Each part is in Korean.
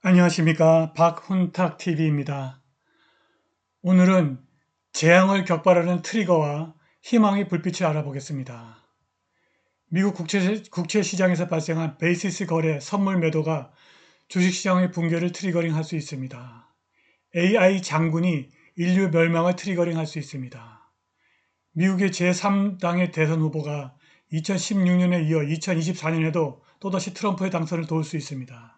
안녕하십니까. 박훈탁TV입니다. 오늘은 재앙을 격발하는 트리거와 희망의 불빛을 알아보겠습니다. 미국 국채시장에서 발생한 베이시스 거래 선물 매도가 주식시장의 붕괴를 트리거링할 수 있습니다. AI 장군이 인류 멸망을 트리거링할 수 있습니다. 미국의 제3당의 대선 후보가 2016년에 이어 2024년에도 또다시 트럼프의 당선을 도울 수 있습니다.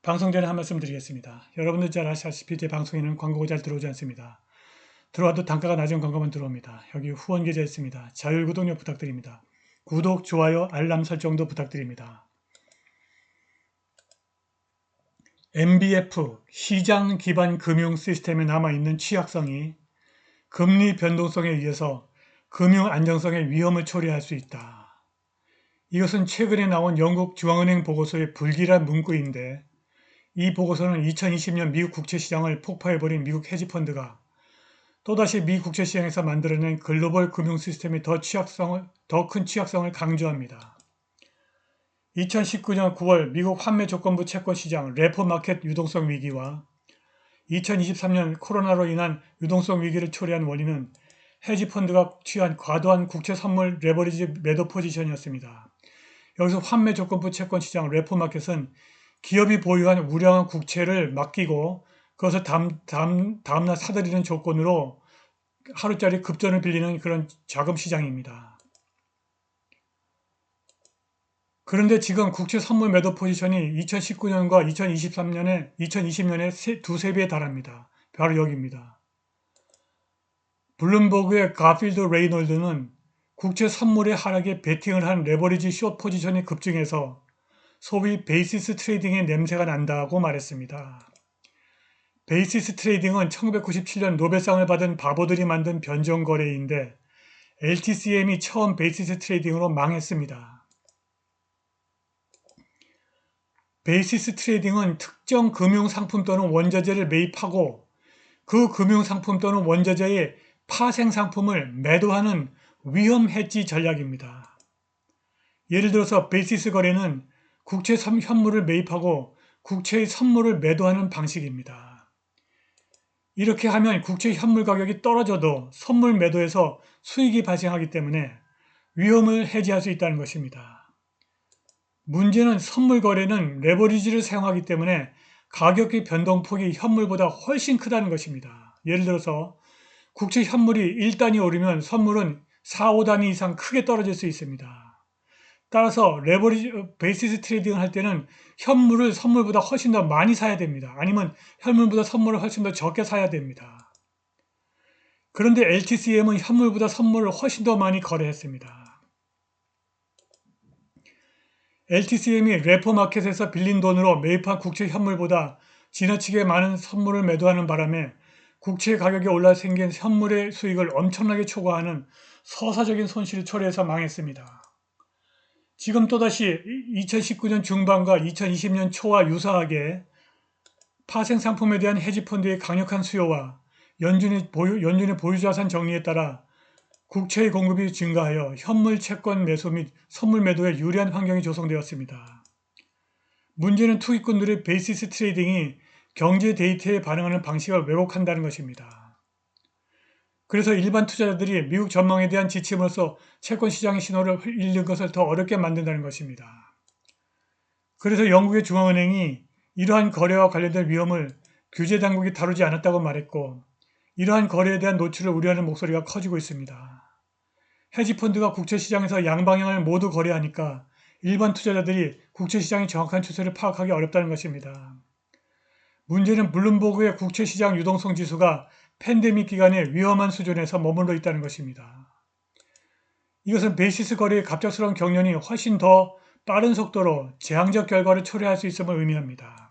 방송 전에 한 말씀 드리겠습니다. 여러분들 잘 아시다시피 제 방송에는 광고가 잘 들어오지 않습니다. 들어와도 단가가 낮은 광고만 들어옵니다. 여기 후원 계좌 있습니다. 자율 구독료 부탁드립니다. 구독, 좋아요, 알람 설정도 부탁드립니다. MBF, 시장 기반 금융 시스템에 남아있는 취약성이 금리 변동성에 의해서 금융 안정성의 위험을 초래할 수 있다. 이것은 최근에 나온 영국 중앙은행 보고서의 불길한 문구인데 이 보고서는 2020년 미국 국채시장을 폭파해버린 미국 헤지펀드가 또다시 미 국채시장에서 만들어낸 글로벌 금융 시스템의 더 큰 취약성을 강조합니다. 2019년 9월 미국 환매 조건부 채권시장 레포마켓 유동성 위기와 2023년 코로나로 인한 유동성 위기를 초래한 원인은 헤지펀드가 취한 과도한 국채 선물 레버리지 매도 포지션이었습니다. 여기서 환매 조건부 채권시장 레포마켓은 기업이 보유한 우량한 국채를 맡기고 그것을 다음날 사들이는 조건으로 하루짜리 급전을 빌리는 그런 자금 시장입니다. 그런데 지금 국채 선물 매도 포지션이 2019년과 2020년에 두세 배에 달합니다. 바로 여기입니다. 블룸버그의 가필드 레이놀드는 국채 선물의 하락에 베팅을 한 레버리지 숏 포지션이 급증해서 소위 베이시스 트레이딩의 냄새가 난다고 말했습니다. 베이시스 트레이딩은 1997년 노벨상을 받은 바보들이 만든 변종거래인데 LTCM이 처음 베이시스 트레이딩으로 망했습니다. 베이시스 트레이딩은 특정 금융상품 또는 원자재를 매입하고 그 금융상품 또는 원자재의 파생상품을 매도하는 위험 해지 전략입니다. 예를 들어서 베이시스 거래는 국채 현물을 매입하고 국채의 선물을 매도하는 방식입니다. 이렇게 하면 국채 현물 가격이 떨어져도 선물 매도에서 수익이 발생하기 때문에 위험을 해지할 수 있다는 것입니다. 문제는 선물 거래는 레버리지를 사용하기 때문에 가격의 변동폭이 현물보다 훨씬 크다는 것입니다. 예를 들어서 국채 현물이 1단위 오르면 선물은 4, 5단위 이상 크게 떨어질 수 있습니다. 따라서 베이시스 트레이딩을 할 때는 현물을 선물보다 훨씬 더 많이 사야 됩니다. 아니면 현물보다 선물을 훨씬 더 적게 사야 됩니다. 그런데 LTCM은 현물보다 선물을 훨씬 더 많이 거래했습니다. LTCM이 레포마켓에서 빌린 돈으로 매입한 국채 현물보다 지나치게 많은 선물을 매도하는 바람에 국채 가격이 올라 생긴 현물의 수익을 엄청나게 초과하는 서사적인 손실을 초래해서 망했습니다. 지금 또다시 2019년 중반과 2020년 초와 유사하게 파생상품에 대한 헤지펀드의 강력한 수요와 연준의 보유자산 정리에 따라 국채의 공급이 증가하여 현물 채권 매수 및 선물 매도에 유리한 환경이 조성되었습니다. 문제는 투기꾼들의 베이시스 트레이딩이 경제 데이터에 반응하는 방식을 왜곡한다는 것입니다. 그래서 일반 투자자들이 미국 전망에 대한 지침으로서 채권 시장의 신호를 읽는 것을 더 어렵게 만든다는 것입니다. 그래서 영국의 중앙은행이 이러한 거래와 관련된 위험을 규제 당국이 다루지 않았다고 말했고 이러한 거래에 대한 노출을 우려하는 목소리가 커지고 있습니다. 헤지펀드가 국채시장에서 양방향을 모두 거래하니까 일반 투자자들이 국채시장의 정확한 추세를 파악하기 어렵다는 것입니다. 문제는 블룸버그의 국채시장 유동성 지수가 팬데믹 기간에 위험한 수준에서 머물러 있다는 것입니다. 이것은 베이시스 거래의 갑작스러운 경련이 훨씬 더 빠른 속도로 재앙적 결과를 초래할 수 있음을 의미합니다.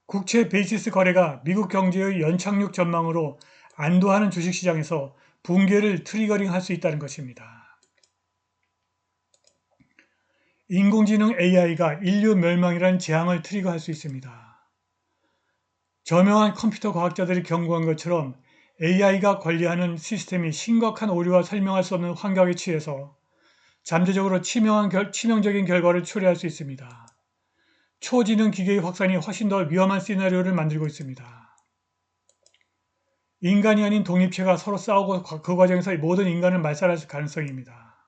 국채 베이시스 거래가 미국 경제의 연착륙 전망으로 안도하는 주식시장에서 붕괴를 트리거링할 수 있다는 것입니다. 인공지능 AI가 인류 멸망이라는 재앙을 트리거할 수 있습니다. 저명한 컴퓨터 과학자들이 경고한 것처럼 AI가 관리하는 시스템이 심각한 오류와 설명할 수 없는 환각에 취해서 잠재적으로 치명적인 결과를 초래할 수 있습니다. 초지능 기계의 확산이 훨씬 더 위험한 시나리오를 만들고 있습니다. 인간이 아닌 독립체가 서로 싸우고 그 과정에서 모든 인간을 말살할 가능성입니다.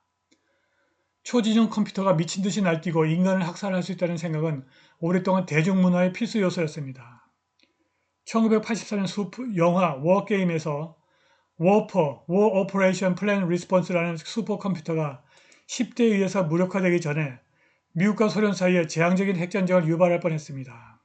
초지능 컴퓨터가 미친 듯이 날뛰고 인간을 학살할 수 있다는 생각은 오랫동안 대중문화의 필수 요소였습니다. 1984년 영화 워게임에서 워퍼, War Operation Plan Response라는 슈퍼컴퓨터가 10대에 의해서 무력화되기 전에 미국과 소련 사이에 재앙적인 핵전쟁을 유발할 뻔했습니다.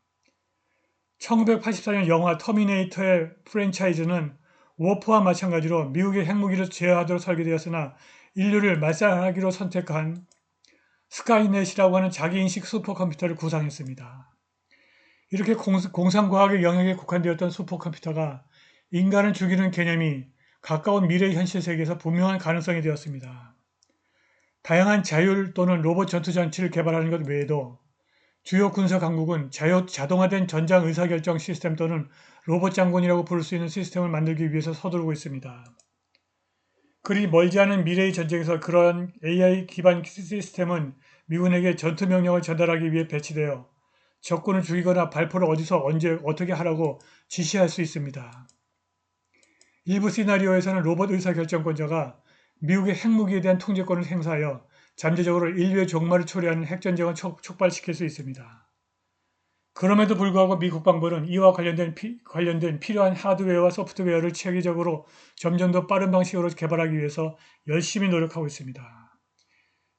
1984년 영화 터미네이터의 프랜차이즈는 워퍼와 마찬가지로 미국의 핵무기를 제어하도록 설계되었으나 인류를 말살하기로 선택한 스카이넷이라고 하는 자기인식 슈퍼컴퓨터를 구상했습니다. 이렇게 공상과학의 영역에 국한되었던 슈퍼컴퓨터가 인간을 죽이는 개념이 가까운 미래의 현실 세계에서 분명한 가능성이 되었습니다. 다양한 자율 또는 로봇 전투장치를 개발하는 것 외에도 주요 군사 강국은 자동화된 전장 의사결정 시스템 또는 로봇 장군이라고 부를 수 있는 시스템을 만들기 위해서 서두르고 있습니다. 그리 멀지 않은 미래의 전쟁에서 그러한 AI 기반 시스템은 미군에게 전투 명령을 전달하기 위해 배치되어 적군을 죽이거나 발포를 어디서 언제 어떻게 하라고 지시할 수 있습니다. 일부 시나리오에서는 로봇 의사결정권자가 미국의 핵무기에 대한 통제권을 행사하여 잠재적으로 인류의 종말을 초래하는 핵전쟁을 촉발시킬 수 있습니다. 그럼에도 불구하고 미 국방부는 이와 관련된 필요한 하드웨어와 소프트웨어를 체계적으로 점점 더 빠른 방식으로 개발하기 위해서 열심히 노력하고 있습니다.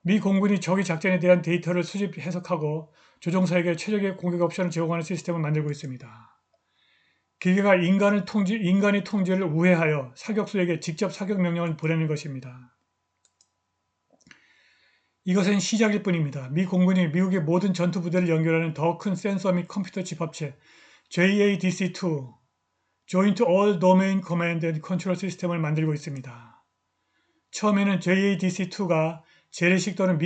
미 공군이 적의 작전에 대한 데이터를 수집, 해석하고 조종사에게 최적의 공격 옵션을 제공하는 시스템을 만들고 있습니다. 기계가 인간의 통제를 우회하여 사격수에게 직접 사격 명령을 보내는 것입니다. 이것은 시작일 뿐입니다. 미 공군이 미국의 모든 전투 부대를 연결하는 더 큰 센서 및 컴퓨터 집합체 JADC2 Joint All Domain Command and Control 시스템을 만들고 있습니다. 처음에는 JADC2가 재래식 또는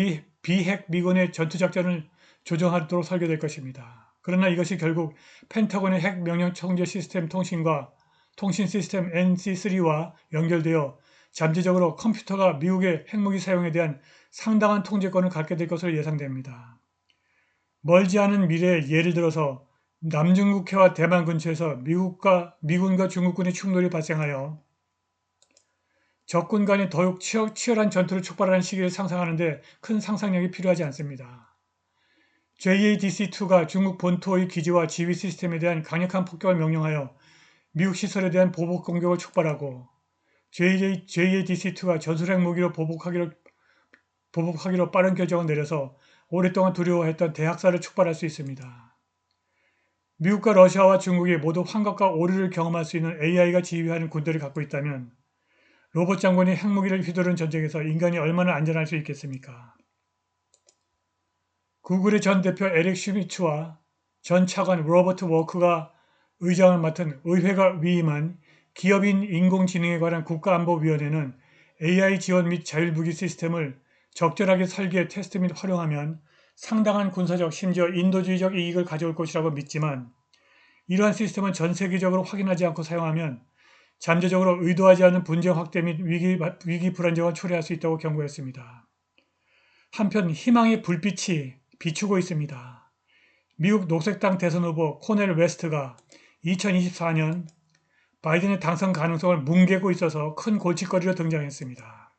비핵 미군의 전투작전을 조정하도록 설계될 것입니다. 그러나 이것이 결국 펜타곤의 핵 명령 통제 시스템 통신 시스템 NC3와 연결되어 잠재적으로 컴퓨터가 미국의 핵무기 사용에 대한 상당한 통제권을 갖게 될 것으로 예상됩니다. 멀지 않은 미래에 예를 들어서 남중국해와 대만 근처에서 미군과 중국군의 충돌이 발생하여 적군 간의 더욱 치열한 전투를 촉발하는 시기를 상상하는데 큰 상상력이 필요하지 않습니다. JADC2가 중국 본토의 기지와 지휘 시스템에 대한 강력한 폭격을 명령하여 미국 시설에 대한 보복 공격을 촉발하고 JADC2가 전술핵 무기로 보복하기로 빠른 결정을 내려서 오랫동안 두려워했던 대학살을 촉발할 수 있습니다. 미국과 러시아와 중국이 모두 환각과 오류를 경험할 수 있는 AI가 지휘하는 군대를 갖고 있다면 로봇 장군이 핵무기를 휘두르는 전쟁에서 인간이 얼마나 안전할 수 있겠습니까? 구글의 전 대표 에릭 슈미츠와 전 차관 로버트 워크가 의장을 맡은 의회가 위임한 기업인 인공지능에 관한 국가안보위원회는 AI 지원 및 자율무기 시스템을 적절하게 설계, 테스트 및 활용하면 상당한 군사적 심지어 인도주의적 이익을 가져올 것이라고 믿지만 이러한 시스템은 전 세계적으로 확인하지 않고 사용하면 잠재적으로 의도하지 않은 분쟁 확대 및 위기 불안정을 초래할 수 있다고 경고했습니다. 한편 희망의 불빛이 비추고 있습니다. 미국 녹색당 대선 후보 코넬 웨스트가 2024년 바이든의 당선 가능성을 뭉개고 있어서 큰 골칫거리로 등장했습니다.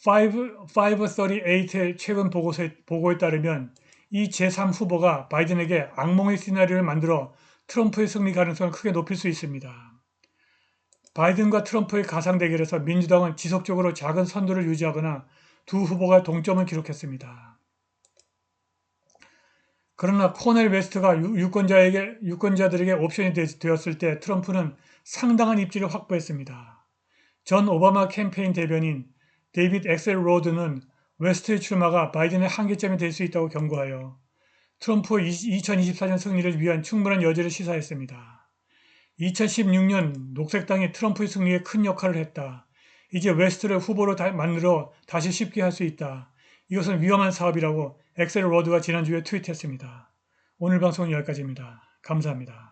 538의 최근 보고에 따르면 이 제3 후보가 바이든에게 악몽의 시나리오를 만들어 트럼프의 승리 가능성을 크게 높일 수 있습니다. 바이든과 트럼프의 가상 대결에서 민주당은 지속적으로 작은 선두를 유지하거나 두 후보가 동점을 기록했습니다. 그러나 코넬 웨스트가 유권자들에게 옵션이 되었을 때 트럼프는 상당한 입지를 확보했습니다. 전 오바마 캠페인 대변인 데이빗 엑셀로드는 웨스트의 출마가 바이든의 한계점이 될 수 있다고 경고하여 트럼프의 2024년 승리를 위한 충분한 여지를 시사했습니다. 2016년 녹색당이 트럼프의 승리에 큰 역할을 했다. 이제 웨스트를 후보로 만들어 다시 쉽게 할 수 있다. 이것은 위험한 사업이라고 엑셀로드가 지난주에 트윗했습니다. 오늘 방송은 여기까지입니다. 감사합니다.